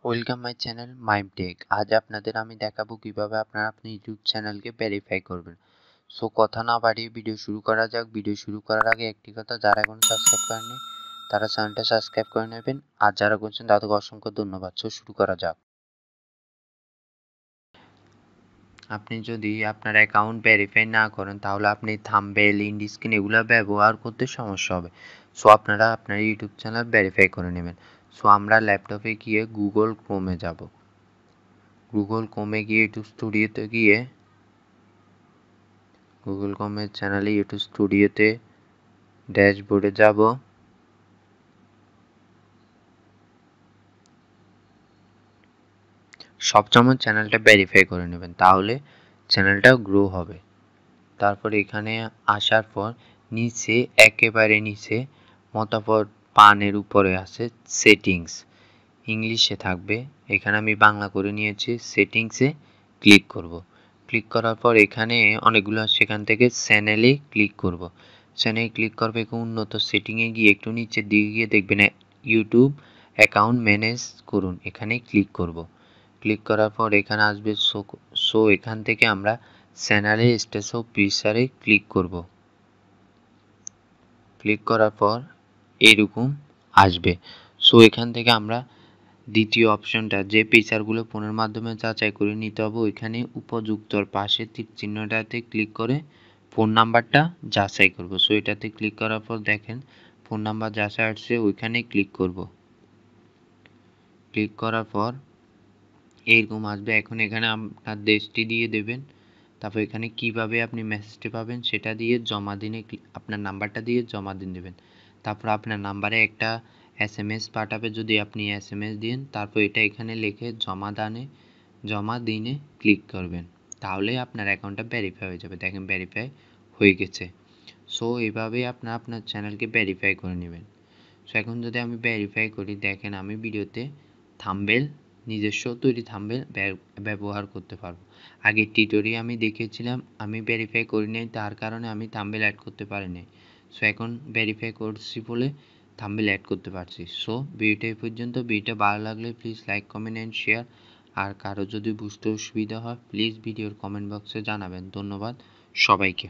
Welcome my channel মাইম টেক। আজ আপনাদের আমি দেখাবো কিভাবে আপনারা আপনি ইউটিউব চ্যানেলকে ভেরিফাই করবেন। সো কথা না বাড়িয়ে ভিডিও শুরু করা যাক। ভিডিও শুরু করার আগে একটি কথা, যারা এখনো সাবস্ক্রাইব করেননি তারা চ্যানেলটা সাবস্ক্রাইব করে নেবেন, আর যারা করছেন তাদেরকে অসংখ্য ধন্যবাদ। সো শুরু করা যাক। আপনি যদি আপনার অ্যাকাউন্ট ভেরিফাই না করেন তাহলে আপনি থাম্বনেল, এন্ড স্ক্রিন এগুলো ব্যবহার করতে সমস্যা হবে। সো আপনারা আপনার ইউটিউব চ্যানেল ভেরিফাই করে নেবেন। সো আমরা ল্যাপটপে গিয়ে গুগল ক্রোমে যাব। গুগল ক্রোমে গিয়ে ইউটিউব স্টুডিওতে গিয়ে গুগল ক্রোমের চ্যানেলে ইউটিউব স্টুডিওতে ড্যাশবোর্ডে যাব। সবসময় চ্যানেলটা ভেরিফাই করে নেবেন, তাহলে চ্যানেলটা গ্রো হবে। তারপর এখানে আসার পর নিচে, একেবারে নিচে মতামত পানের উপরে আছে সেটিংস, ইংলিশে থাকবে। এখানে আমি বাংলা করে নিয়েছি। সেটিংসে ক্লিক করব। ক্লিক করার পর এখানে অনেকগুলো, সেখান থেকে চ্যানেলে ক্লিক করব। চ্যানেলে ক্লিক করবে, উন্নত সেটিংয়ে গিয়ে একটু নিচের দিকে গিয়ে দেখবেন ইউটিউব অ্যাকাউন্ট ম্যানেজ করুন, এখানে ক্লিক করব। ক্লিক করার পর এখানে আসবে শো এখান থেকে আমরা চ্যানেলে স্ট্যাটাস অফ ফিচারে ক্লিক করব। ক্লিক করার পর এরকম আসবে। সো এখান থেকে আমরা দ্বিতীয় অপশনটা, যে ফিচারগুলো ফোনের মাধ্যমে যাচাই করে নিতে হবে, ওইখানে উপযুক্তর পাশে তীর চিহ্নটাতে ক্লিক করে ফোন নাম্বারটা যাচাই করব। সো এটাতে ক্লিক করার পর দেখেন ফোন নাম্বার যাচাই আসছে, ওইখানে ক্লিক করব। ক্লিক করার পর এইরকম আসবে। এখন এখানে আপনার দেশটি দিয়ে দেবেন। তারপর এখানে কিভাবে আপনি মেসেজটি পাবেন সেটা দিয়ে জমা দিনে আপনার নাম্বারটা দিয়ে জমা দিন দেবেন। তারপর আপনার নাম্বারে একটা SMS পাঠাবে, যদি আপনি SMS দিন, তারপর এটা এখানে লিখে জমা দিনে ক্লিক করবেন, তাহলে আপনার অ্যাকাউন্টটা ভেরিফাই হয়ে যাবে। দেখেন ভেরিফাই হয়ে গেছে। সো এইভাবেই আপনার চ্যানেলকে ভেরিফাই করে নেবেন। সো এখন যদি আমি ভেরিফাই করি, দেখেন আমি ভিডিওতে থাম্বনেল, নিজস্ব তৈরি থাম্বনেল ব্যবহার করতে পারবো। আগে টিউটোরিয়ালে আমি দেখিয়েছিলাম, আমি ভেরিফাই করি নাই, তার কারণে আমি থাম্বনেল অ্যাড করতে পারিনি। সো এখন ভেরিফাই করছি বলে থাম্বনেল অ্যাড করতে পারছি। সো ভিডিওটা এই পর্যন্ত। ভিডিওটা ভালো লাগলে please like, comment and share. আর কারো যদি বুঝতে অসুবিধা হয় প্লিজ ভিডিওর কমেন্ট বক্সে জানাবেন। ধন্যবাদ সবাইকে।